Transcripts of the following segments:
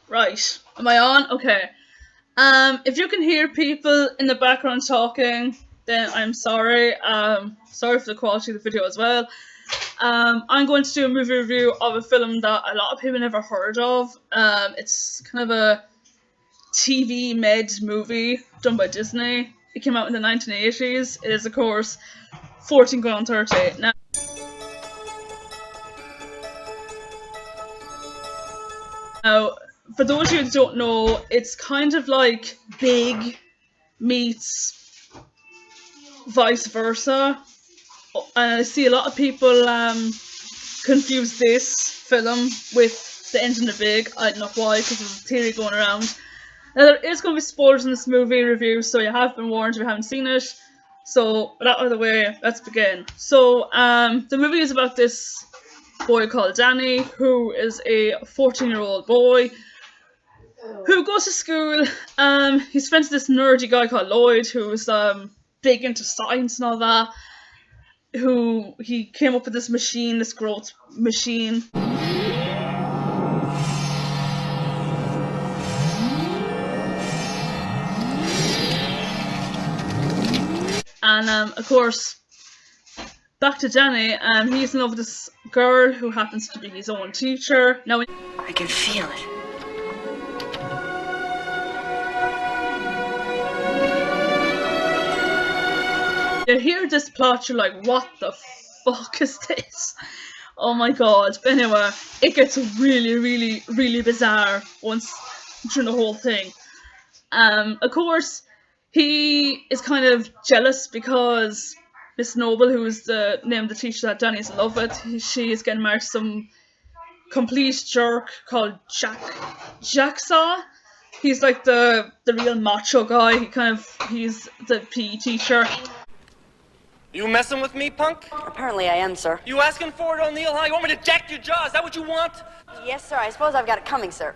Right. Am I on? Okay. If you can hear people in the background talking, then I'm sorry. Sorry for the quality of the video as well. I'm going to do a movie review of a film that a lot of people never heard of. It's kind of a TV made movie done by Disney. It came out in the 1980s. It is, of course, 14 going on 30. Now, for those of you who don't know, it's kind of like Big meets vice versa. And I see a lot of people confuse this film with the ending of Big. I don't know why, because there's a theory going around. Now, there is going to be spoilers in this movie review, so you have been warned if you haven't seen it. So, with that out of the way, let's begin. So, the movie is about this boy called Danny, who is a 14-year-old boy who goes to school. He's friends with this nerdy guy called Lloyd, who's big into science and all that. Who he came up with this machine, this growth machine. And of course, back to Danny. He's in love with this girl who happens to be his own teacher. Now I can feel it. you hear this plot, you're like, what the fuck is this? Oh my god. But anyway, it gets really bizarre once during the whole thing. Of course, he is kind of jealous because Miss Noble, who is the name of the teacher that Danny's in love with, she is getting married to some complete jerk called Jacksaw. He's like the real macho guy. He's the PE teacher. You messing with me, punk? Apparently I am, sir. You asking for it, O'Neill, huh? You want me to deck your jaw? Is that what you want? Yes, sir. I suppose I've got it coming, sir.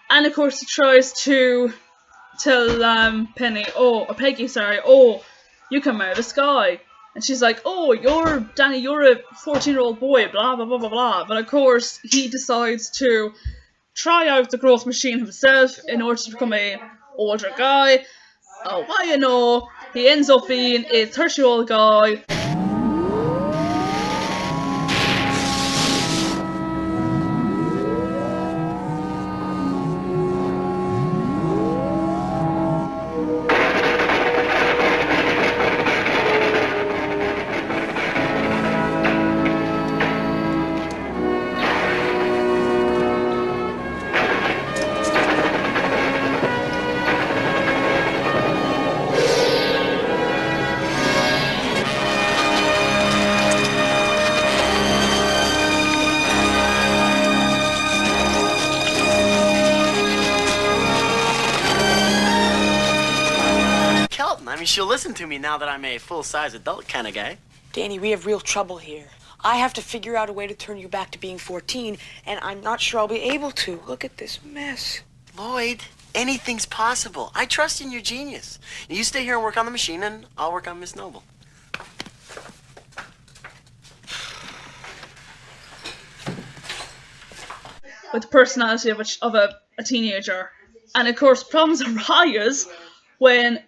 And of course he tries to tell Peggy, you can marry this guy. And she's like, oh, you're a 14-year-old boy, blah, blah, blah, blah, blah. But of course, he decides to try out the growth machine himself in order to become a older guy. Oh, well, you know, he ends up being a 30-year-old guy. I mean, she'll listen to me now that I'm a full-size adult kind of guy. Danny, we have real trouble here. I have to figure out a way to turn you back to being 14, and I'm not sure I'll be able to. Look at this mess. Lloyd, anything's possible. I trust in your genius. You stay here and work on the machine, and I'll work on Miss Noble. With the personality of a teenager. And of course, problems arise when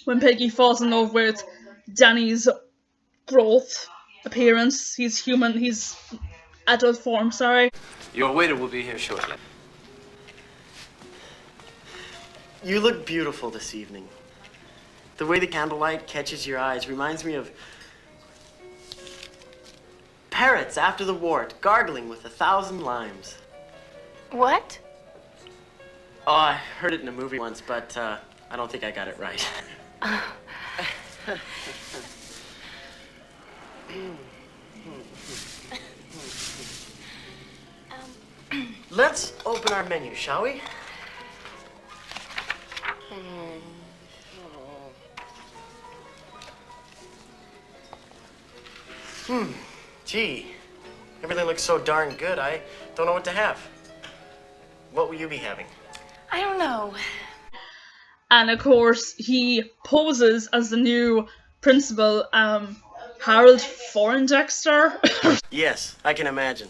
when Peggy falls in love with Danny's growth appearance. He's adult form, sorry. Your waiter will be here shortly. You look beautiful this evening. The way the candlelight catches your eyes reminds me of parrots after the wart, gargling with 1,000 limes. What? Oh, I heard it in a movie once, but I don't think I got it right. Let's open our menu, shall we? Gee, everything looks so darn good, I don't know what to have. What will you be having? I don't know. And of course, he poses as the new principal, Harold Forendexter. Yes, I can imagine.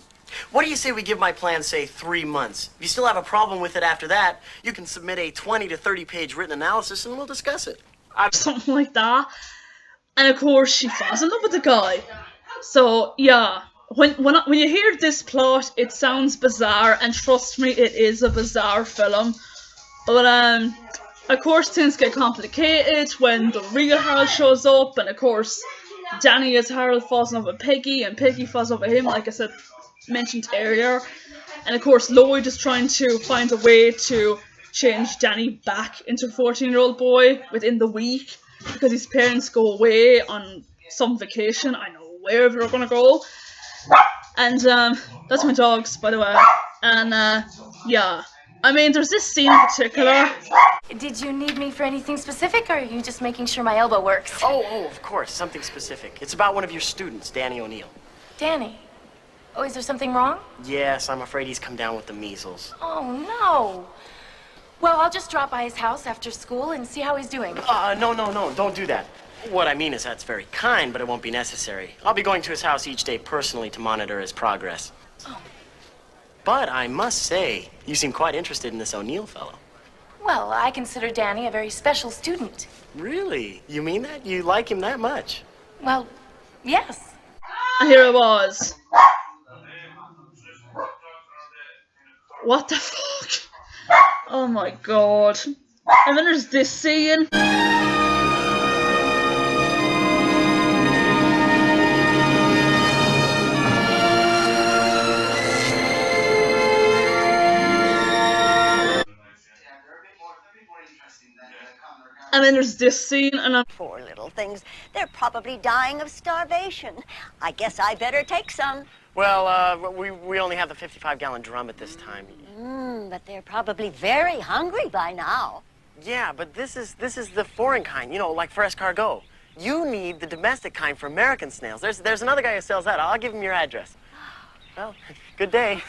What do you say we give my plan, say, 3 months? If you still have a problem with it after that, you can submit a 20 to 30 page written analysis and we'll discuss it. Something like that. And of course, she falls in love with the guy. So yeah, when you hear this plot, it sounds bizarre, and trust me, it is a bizarre film. But of course, things get complicated when the real Harold shows up, and of course, Danny as Harold falls in love with Peggy, and Peggy falls in love with him, like I said, mentioned earlier. And of course, Lloyd is trying to find a way to change Danny back into a 14-year-old boy within the week, because his parents go away on some vacation. I know wherever they're gonna go. And that's my dogs, by the way. And yeah, I mean, there's this scene in particular. Did you need me for anything specific, or are you just making sure my elbow works? Oh, of course, something specific. It's about one of your students, Danny O'Neill. Danny? Oh, is there something wrong? Yes, I'm afraid he's come down with the measles. Oh, no. Well, I'll just drop by his house after school and see how he's doing. No, don't do that. What I mean is that's very kind, but it won't be necessary. I'll be going to his house each day personally to monitor his progress. Oh. But I must say, you seem quite interested in this O'Neill fellow. Well, I consider Danny a very special student. Really? You mean that? You like him that much? Well, yes. And here it was. What the fuck? Oh my god. And then there's this scene. And then there's this scene, and I'm... Poor little things. They're probably dying of starvation. I guess I better take some. Well, we only have the 55-gallon drum at this time. But they're probably very hungry by now. Yeah, but this is the foreign kind, you know, like for escargot. You need the domestic kind for American snails. There's another guy who sells that. I'll give him your address. Well, good day.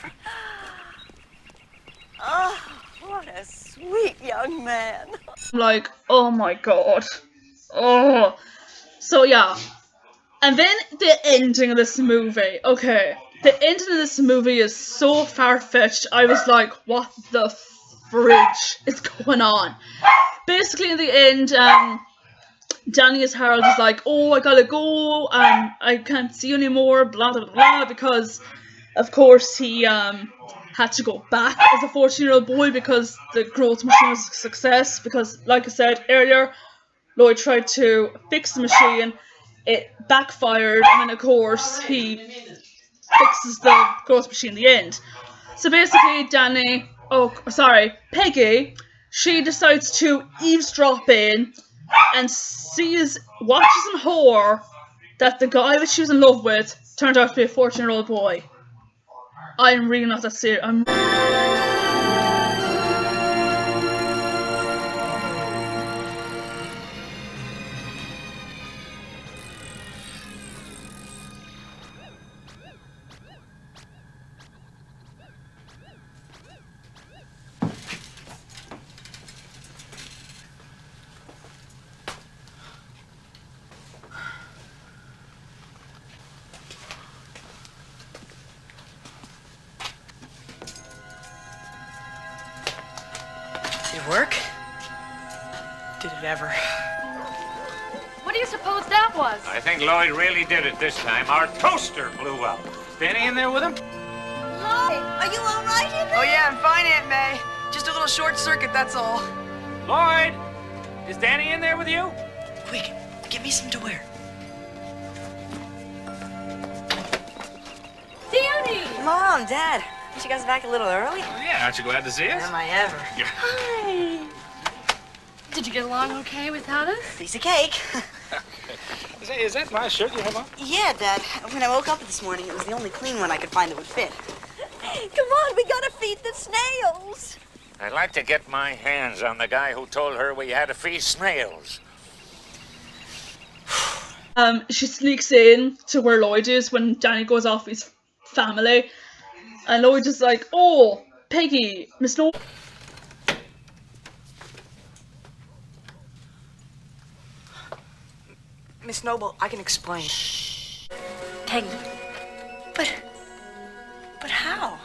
Oh, what a sweet young man. like, oh my god. Oh. So yeah. And then the ending of this movie. Okay. The ending of this movie is so far-fetched. I was like, what the fridge is going on? Basically, in the end, Danny as Harold is like, oh, I gotta go, I can't see you anymore, blah, blah, blah, because, of course, he had to go back as a 14-year-old boy because the growth machine was a success, because, like I said earlier, Lloyd tried to fix the machine, it backfired, and then, of course, he fixes the growth machine in the end. So basically, Peggy, she decides to eavesdrop in and watches in horror that the guy that she was in love with turned out to be a 14-year-old boy. I'm really not that serious. Did it work? Did it ever? What do you suppose that was? I think Lloyd really did it this time. Our toaster blew up. Is Danny in there with him? Lloyd, are you all right in there? Oh yeah, I'm fine, Aunt May. Just a little short circuit, that's all. Lloyd! Is Danny in there with you? Quick, get me some to wear. Danny! Mom, Dad, you guys back a little early? Oh, yeah, aren't you glad to see us? Am I ever? Hi. Did you get along okay without us? Piece of cake. Say, is that my shirt you have on? Yeah, Dad. When I woke up this morning, it was the only clean one I could find that would fit. Come on, we gotta feed the snails. I'd like to get my hands on the guy who told her we had to feed snails. She sneaks in to where Lloyd is when Danny goes off with his family. And Lloyd is like, oh, Peggy, Miss Noble. Miss Noble, I can explain. Peggy. But how?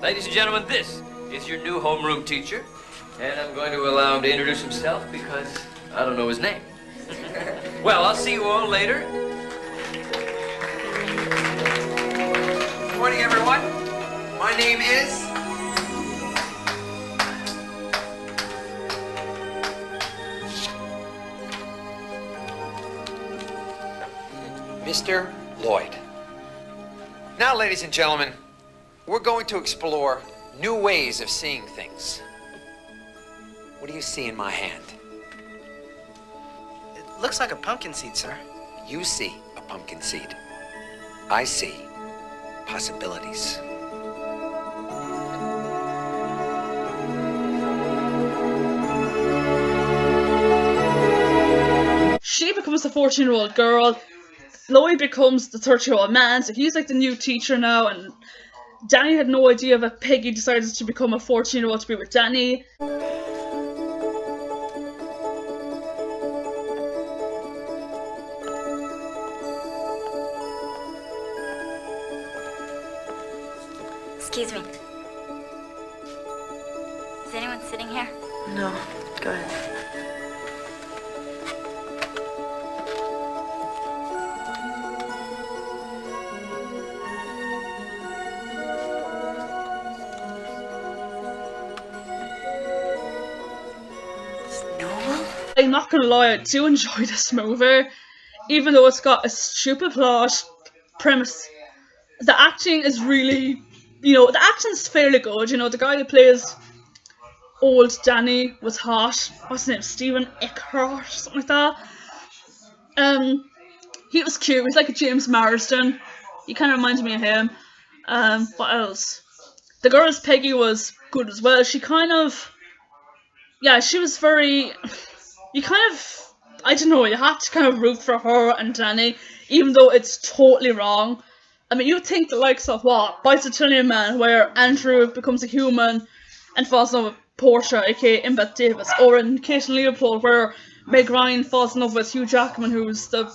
Ladies and gentlemen, this is your new homeroom teacher. And I'm going to allow him to introduce himself because I don't know his name. Well, I'll see you all later. Good morning, everyone. My name is... Mr. Lloyd. Now, ladies and gentlemen, we're going to explore new ways of seeing things. What do you see in my hand? It looks like a pumpkin seed, sir. You see a pumpkin seed. I see possibilities. She becomes a 14-year-old girl. Lloyd becomes the 30-year-old man, so he's like the new teacher now, and Danny had no idea that Peggy decided to become a 14-year-old to be with Danny. Excuse me. Is anyone sitting here? No. Go ahead. I'm not gonna lie, I do enjoy this movie, even though it's got a stupid plot, premise. The acting is really, the acting's fairly good. The guy who plays old Danny was hot. What's his name? Stephen Eckhart, something like that. He was cute. He's like a James Marsden. He kind of reminds me of him. What else? The girl's Peggy was good as well. She was very. I don't know, you have to kind of root for her and Danny, even though it's totally wrong. I mean, you would think the likes of Bicentennial Man, where Andrew becomes a human and falls in love with Portia, aka Embeth Davis, or in Kate and Leopold, where Meg Ryan falls in love with Hugh Jackman, who's the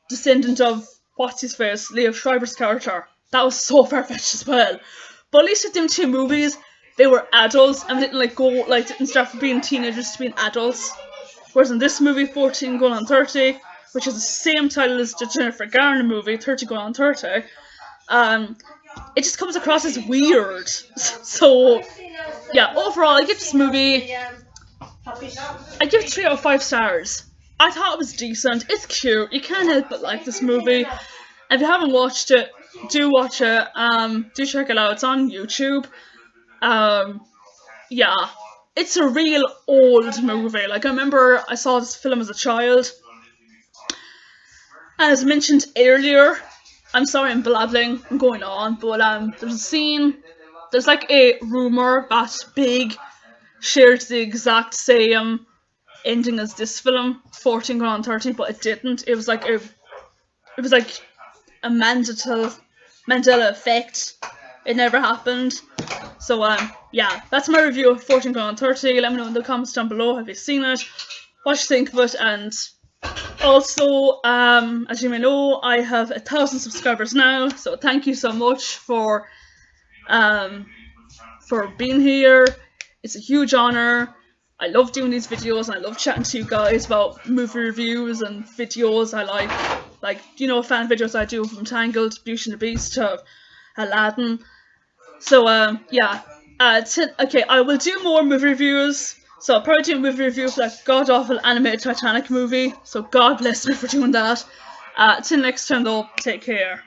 descendant of what's-his-face, Liev Schreiber's character. That was so far-fetched as well. But at least with them two movies, they were adults, and they didn't start from being teenagers to being adults. Whereas in this movie, 14 Going on 30, which is the same title as the Jennifer Garner movie, 30 Going on 30, it just comes across as weird. So, yeah, overall, I give this movie, I give it 3 out of 5 stars. I thought it was decent, it's cute, you can't help but like this movie. If you haven't watched it, do watch it, do check it out, it's on YouTube. Yeah. It's a real old movie. Like, I remember I saw this film as a child. And as mentioned earlier, I'm sorry I'm blabbling, I'm going on, but there's a scene, there's like a rumour that Big shares the exact same ending as this film, 14 Going on 30, but it didn't. It was like a Mandela effect. It never happened. So, yeah, that's my review of 14 Going on 30. Let me know in the comments down below, have you seen it, what you think of it, and also, as you may know, I have 1,000 subscribers now, so thank you so much for being here. It's a huge honour. I love doing these videos, and I love chatting to you guys about movie reviews and videos I like fan videos I do, from Tangled, Beauty and the Beast to Aladdin. So, yeah. Okay, I will do more movie reviews. So I'll probably do a movie review for that god-awful animated Titanic movie. So God bless me for doing that. Till next time though, take care.